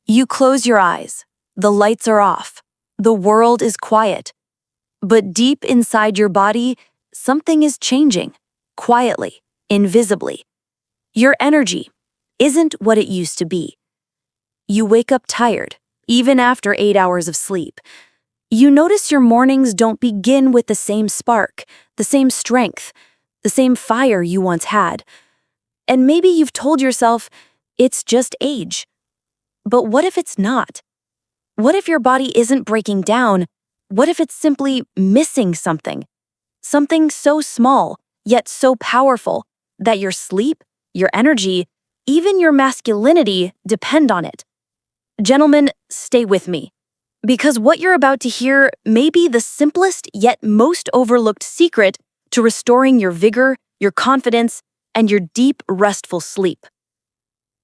You close your eyes. The lights are off. The world is quiet. But deep inside your body, something is changing, quietly, invisibly. Your energy isn't what it used to be. You wake up tired, even after 8 hours of sleep. You notice your mornings don't begin with the same spark, the same strength, the same fire you once had. And maybe you've told yourself, it's just age. But what if it's not? What if your body isn't breaking down? What if it's simply missing something? Something so small, yet so powerful, that your sleep, your energy, even your masculinity depend on it. Gentlemen, stay with me, because what you're about to hear may be the simplest yet most overlooked secret to restoring your vigor, your confidence, and your deep, restful sleep.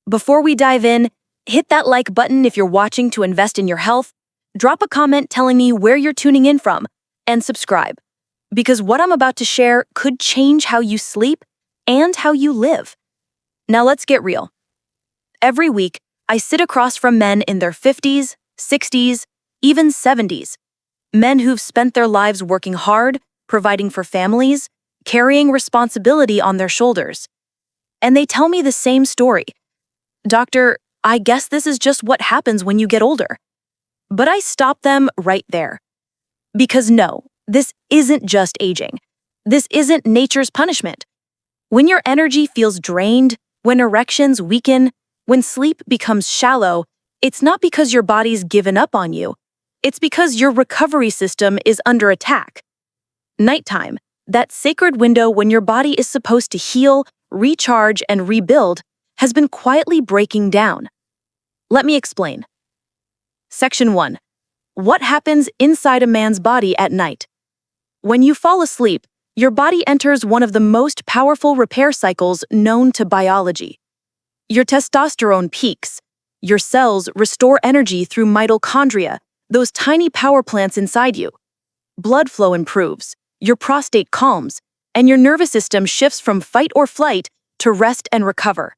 Before we dive in, hit that like button if you're watching to invest in your health, drop a comment telling me where you're tuning in from, and subscribe, because what I'm about to share could change how you sleep and how you live. Now let's get real. Every week, I sit across from men in their 50s, 60s, even 70s. Men who've spent their lives working hard, providing for families, carrying responsibility on their shoulders. And they tell me the same story. Doctor, I guess this is just what happens when you get older. But I stop them right there. Because no, this isn't just aging. This isn't nature's punishment. When your energy feels drained, when erections weaken, when sleep becomes shallow, it's not because your body's given up on you. It's because your recovery system is under attack. Nighttime, that sacred window when your body is supposed to heal, recharge, and rebuild, has been quietly breaking down. Let me explain. Section 1. What happens inside a man's body at night? When you fall asleep, your body enters one of the most powerful repair cycles known to biology. Your testosterone peaks. Your cells restore energy through mitochondria, those tiny power plants inside you. Blood flow improves, your prostate calms, and your nervous system shifts from fight or flight to rest and recover.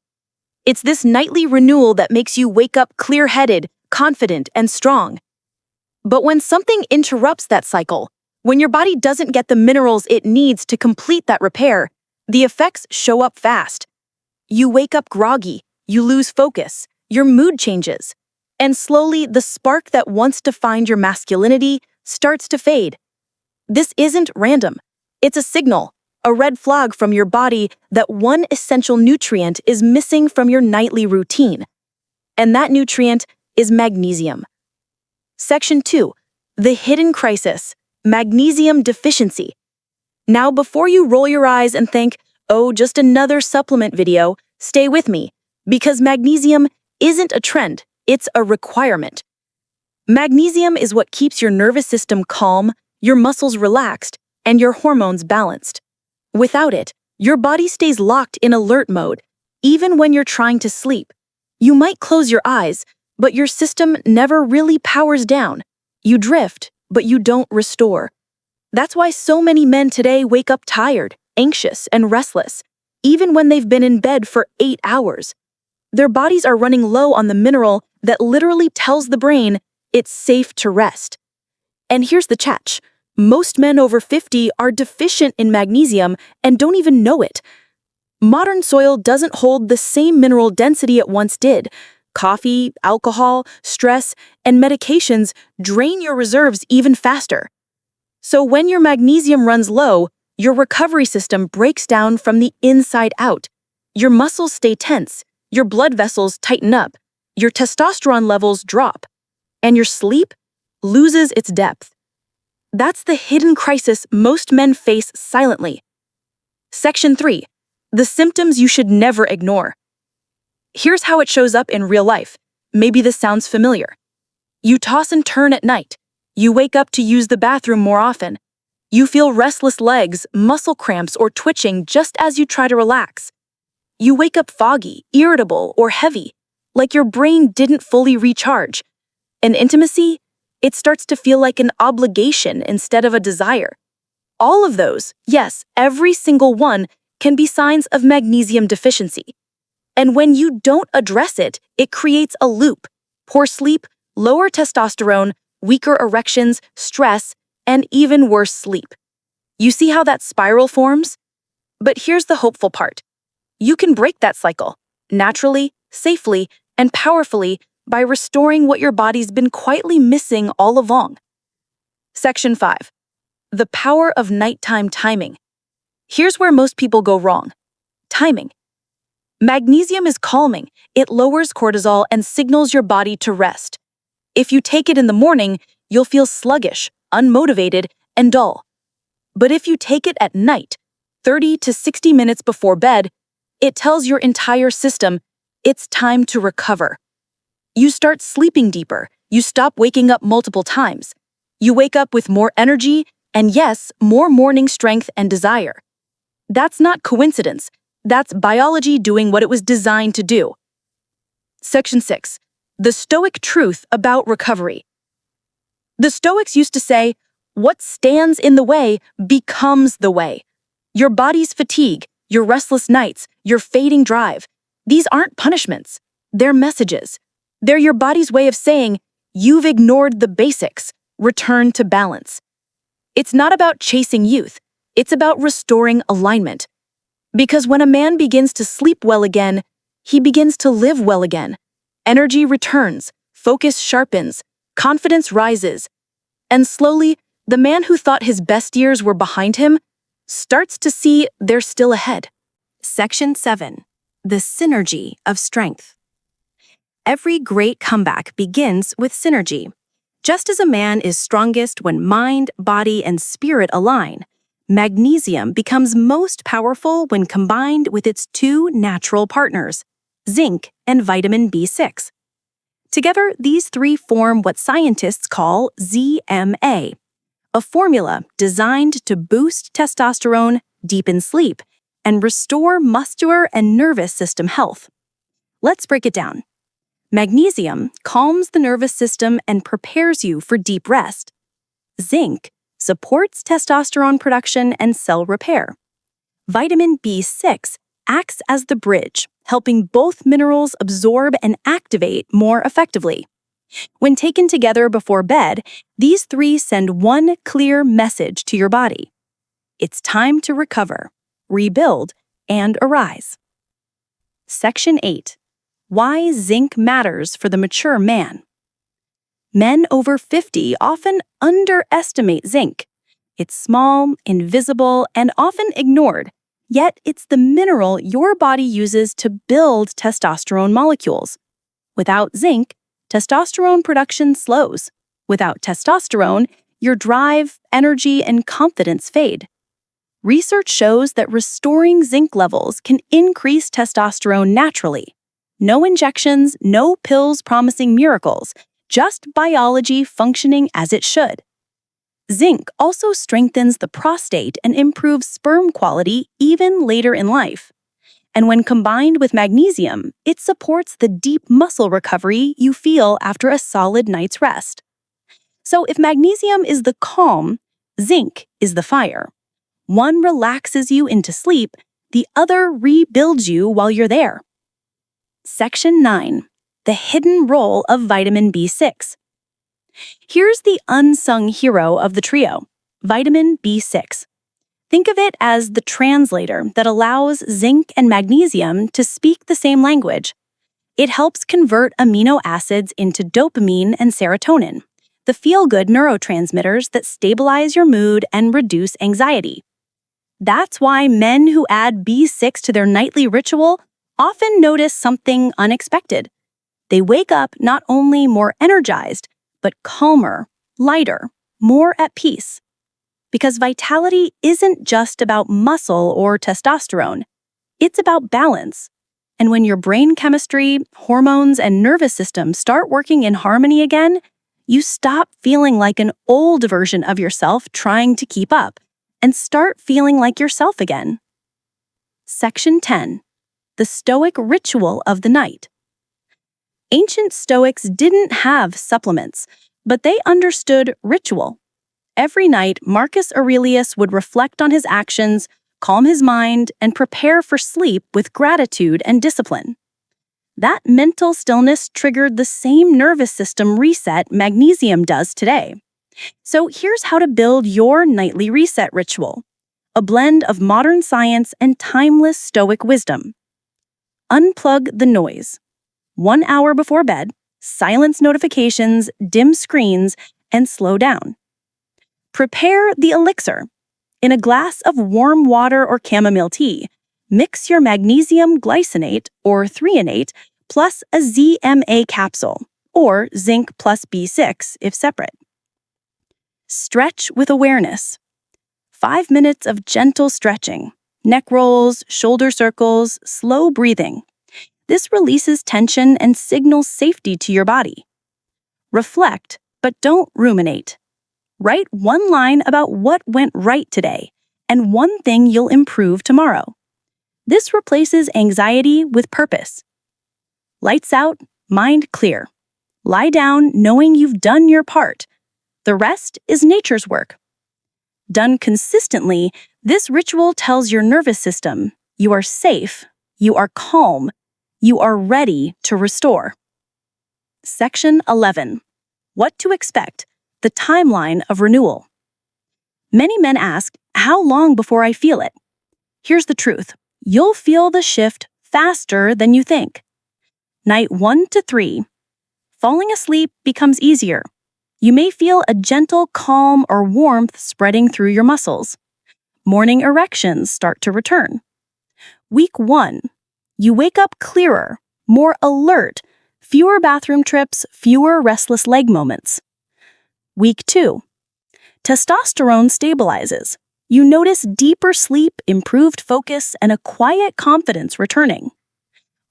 It's this nightly renewal that makes you wake up clear-headed, confident, and strong. But when something interrupts that cycle, when your body doesn't get the minerals it needs to complete that repair, the effects show up fast. You wake up groggy, you lose focus, your mood changes, and slowly the spark that once defined your masculinity starts to fade. This isn't random. It's a signal, a red flag from your body that one essential nutrient is missing from your nightly routine. And that nutrient is magnesium. Section 2. The hidden crisis, magnesium deficiency. Now, before you roll your eyes and think, oh, just another supplement video, stay with me, because magnesium isn't a trend, it's a requirement. Magnesium is what keeps your nervous system calm, your muscles relaxed, and your hormones balanced. Without it, your body stays locked in alert mode, even when you're trying to sleep. You might close your eyes, but your system never really powers down. You drift, but you don't restore. That's why so many men today wake up tired, anxious, and restless, even when they've been in bed for 8 hours. Their bodies are running low on the mineral that literally tells the brain it's safe to rest. And here's the catch. Most men over 50 are deficient in magnesium and don't even know it. Modern soil doesn't hold the same mineral density it once did. Coffee, alcohol, stress, and medications drain your reserves even faster. So when your magnesium runs low, your recovery system breaks down from the inside out. Your muscles stay tense, your blood vessels tighten up, your testosterone levels drop, and your sleep loses its depth. That's the hidden crisis most men face silently. Section 3. The symptoms you should never ignore. Here's how it shows up in real life. Maybe this sounds familiar. You toss and turn at night. You wake up to use the bathroom more often. You feel restless legs, muscle cramps, or twitching just as you try to relax. You wake up foggy, irritable, or heavy, like your brain didn't fully recharge. And intimacy? It starts to feel like an obligation instead of a desire. All of those, yes, every single one, can be signs of magnesium deficiency. And when you don't address it, it creates a loop. Poor sleep, lower testosterone, weaker erections, stress, and even worse sleep. You see how that spiral forms? But here's the hopeful part. You can break that cycle, naturally, safely, and powerfully by restoring what your body's been quietly missing all along. Section 5. The power of nighttime timing. Here's where most people go wrong. Timing. Magnesium is calming. It lowers cortisol and signals your body to rest. If you take it in the morning, you'll feel sluggish, unmotivated, and dull. But if you take it at night, 30 to 60 minutes before bed, it tells your entire system it's time to recover. You start sleeping deeper. You stop waking up multiple times. You wake up with more energy and, yes, more morning strength and desire. That's not coincidence. That's biology doing what it was designed to do. Section 6. The Stoic truth about recovery. The Stoics used to say, what stands in the way becomes the way. Your body's fatigue, your restless nights, your fading drive, these aren't punishments. They're messages. They're your body's way of saying, you've ignored the basics, return to balance. It's not about chasing youth. It's about restoring alignment. Because when a man begins to sleep well again, he begins to live well again. Energy returns, focus sharpens, confidence rises. And slowly, the man who thought his best years were behind him starts to see they're still ahead. Section 7. The synergy of strength. Every great comeback begins with synergy. Just as a man is strongest when mind, body, and spirit align, magnesium becomes most powerful when combined with its two natural partners, zinc and vitamin B6. Together, these three form what scientists call ZMA, a formula designed to boost testosterone, deepen sleep, and restore muscular and nervous system health. Let's break it down. Magnesium calms the nervous system and prepares you for deep rest. Zinc supports testosterone production and cell repair. Vitamin B6 acts as the bridge, helping both minerals absorb and activate more effectively. When taken together before bed, these three send one clear message to your body. It's time to recover, rebuild, and arise. Section 8. Why zinc matters for the mature man. Men over 50 often underestimate zinc. It's small, invisible, and often ignored, yet it's the mineral your body uses to build testosterone molecules. Without zinc, testosterone production slows. Without testosterone, your drive, energy, and confidence fade. Research shows that restoring zinc levels can increase testosterone naturally. No injections, no pills promising miracles, just biology functioning as it should. Zinc also strengthens the prostate and improves sperm quality even later in life. And when combined with magnesium, it supports the deep muscle recovery you feel after a solid night's rest. So if magnesium is the calm, zinc is the fire. One relaxes you into sleep, the other rebuilds you while you're there. Section 9. The hidden role of vitamin B6. Here's the unsung hero of the trio, vitamin B6. Think of it as the translator that allows zinc and magnesium to speak the same language. It helps convert amino acids into dopamine and serotonin, the feel-good neurotransmitters that stabilize your mood and reduce anxiety. That's why men who add B6 to their nightly ritual often notice something unexpected. They wake up not only more energized, but calmer, lighter, more at peace. Because vitality isn't just about muscle or testosterone. It's about balance. And when your brain chemistry, hormones, and nervous system start working in harmony again, you stop feeling like an old version of yourself trying to keep up and start feeling like yourself again. Section 10. The Stoic ritual of the night. Ancient Stoics didn't have supplements, but they understood ritual. Every night, Marcus Aurelius would reflect on his actions, calm his mind, and prepare for sleep with gratitude and discipline. That mental stillness triggered the same nervous system reset magnesium does today. So here's how to build your nightly reset ritual, a blend of modern science and timeless Stoic wisdom. Unplug the noise. 1 hour before bed, silence notifications, dim screens, and slow down. Prepare the elixir. In a glass of warm water or chamomile tea, mix your magnesium glycinate or threonate plus a ZMA capsule, or zinc plus B6 if separate. Stretch with awareness. 5 minutes of gentle stretching, neck rolls, shoulder circles, slow breathing. This releases tension and signals safety to your body. Reflect, but don't ruminate. Write one line about what went right today and one thing you'll improve tomorrow. This replaces anxiety with purpose. Lights out, mind clear. Lie down knowing you've done your part. The rest is nature's work. Done consistently, this ritual tells your nervous system you are safe, you are calm, you are ready to restore. Section 11. What to expect, the timeline of renewal. Many men ask, how long before I feel it? Here's the truth. You'll feel the shift faster than you think. Night 1 to 3. Falling asleep becomes easier. You may feel a gentle calm or warmth spreading through your muscles. Morning erections start to return. Week 1. You wake up clearer, more alert, fewer bathroom trips, fewer restless leg moments. Week 2. Testosterone stabilizes. You notice deeper sleep, improved focus, and a quiet confidence returning.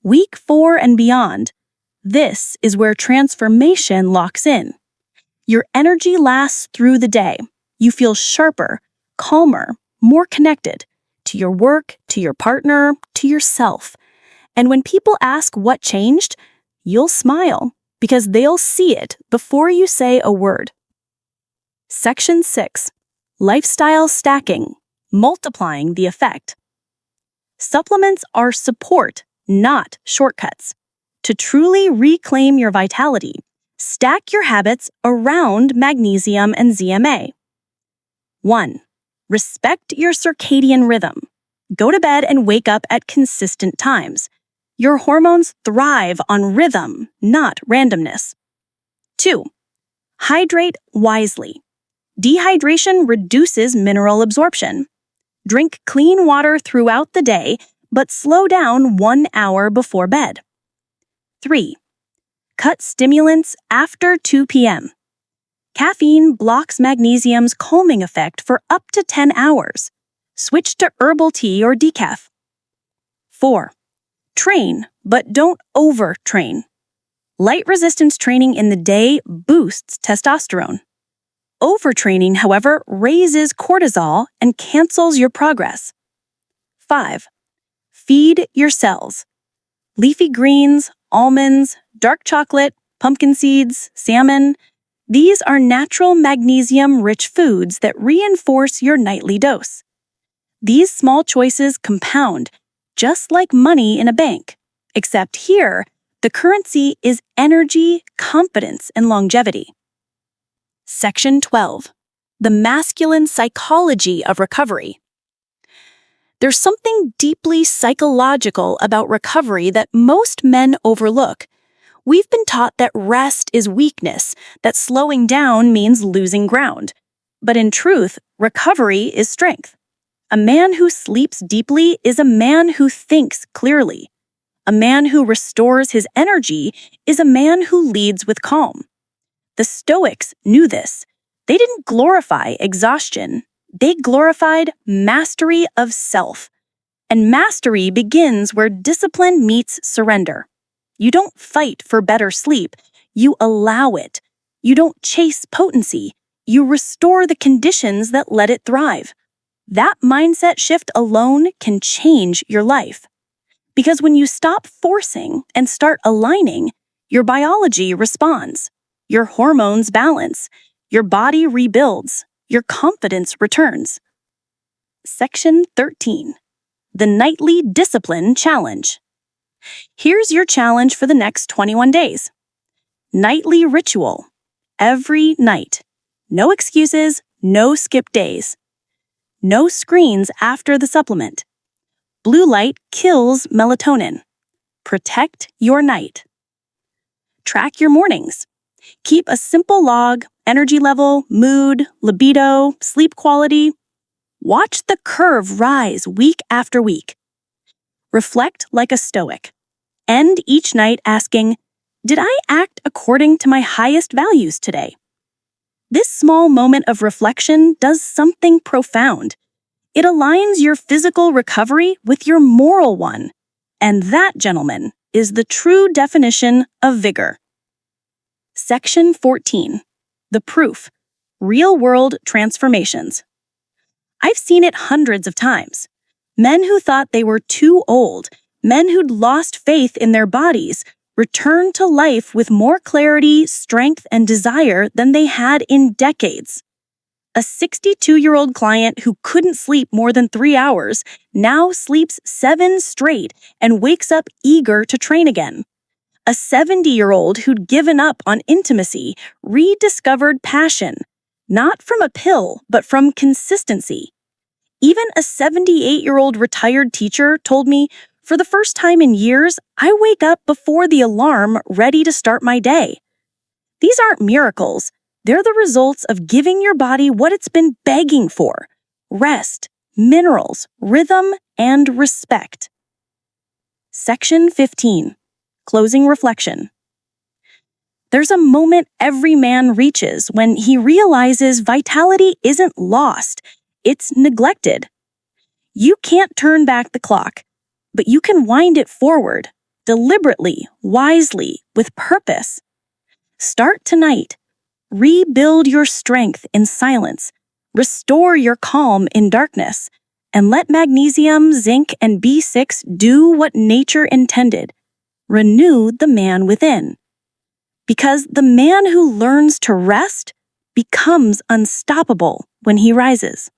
Week 4 and beyond. This is where transformation locks in. Your energy lasts through the day. You feel sharper, calmer, more connected to your work, to your partner, to yourself. And when people ask what changed, you'll smile because they'll see it before you say a word. Section 6. Lifestyle stacking, multiplying the effect. Supplements are support, not shortcuts. To truly reclaim your vitality, stack your habits around magnesium and ZMA. 1. Respect your circadian rhythm. Go to bed and wake up at consistent times. Your hormones thrive on rhythm, not randomness. 2. Hydrate wisely. Dehydration reduces mineral absorption. Drink clean water throughout the day, but slow down 1 hour before bed. 3. Cut stimulants after 2 p.m. Caffeine blocks magnesium's calming effect for up to 10 hours. Switch to herbal tea or decaf. 4. Train, but don't overtrain. Light resistance training in the day boosts testosterone. Overtraining, however, raises cortisol and cancels your progress. 5. Feed your cells. Leafy greens, almonds, dark chocolate, pumpkin seeds, salmon. These are natural magnesium-rich foods that reinforce your nightly dose. These small choices compound, just like money in a bank, except here, the currency is energy, confidence, and longevity. Section 12. The masculine psychology of recovery. There's something deeply psychological about recovery that most men overlook. We've been taught that rest is weakness, that slowing down means losing ground. But in truth, recovery is strength. A man who sleeps deeply is a man who thinks clearly. A man who restores his energy is a man who leads with calm. The Stoics knew this. They didn't glorify exhaustion. They glorified mastery of self. And mastery begins where discipline meets surrender. You don't fight for better sleep. You allow it. You don't chase potency. You restore the conditions that let it thrive. That mindset shift alone can change your life. Because when you stop forcing and start aligning, your biology responds. Your hormones balance. Your body rebuilds. Your confidence returns. Section 13. The Nightly Discipline Challenge. Here's your challenge for the next 21 days. Nightly ritual. Every night. No excuses, no skip days. No screens after the supplement. Blue light kills melatonin. Protect your night. Track your mornings. Keep a simple log, energy level, mood, libido, sleep quality. Watch the curve rise week after week. Reflect like a stoic. End each night asking, did I act according to my highest values today? This small moment of reflection does something profound. It aligns your physical recovery with your moral one. And that, gentlemen, is the true definition of vigor. Section 14. The proof. Real-world transformations. I've seen it hundreds of times. Men who thought they were too old, men who'd lost faith in their bodies, returned to life with more clarity, strength, and desire than they had in decades. A 62-year-old client who couldn't sleep more than 3 hours now sleeps 7 straight and wakes up eager to train again. A 70-year-old who'd given up on intimacy rediscovered passion, not from a pill, but from consistency. Even a 78-year-old retired teacher told me, for the first time in years, I wake up before the alarm ready to start my day. These aren't miracles. They're the results of giving your body what it's been begging for: rest, minerals, rhythm, and respect. Section 15. Closing reflection. There's a moment every man reaches when he realizes vitality isn't lost, it's neglected. You can't turn back the clock, but you can wind it forward, deliberately, wisely, with purpose. Start tonight. Rebuild your strength in silence, restore your calm in darkness, and let magnesium, zinc, and B6 do what nature intended. Renew the man within. Because the man who learns to rest becomes unstoppable when he rises.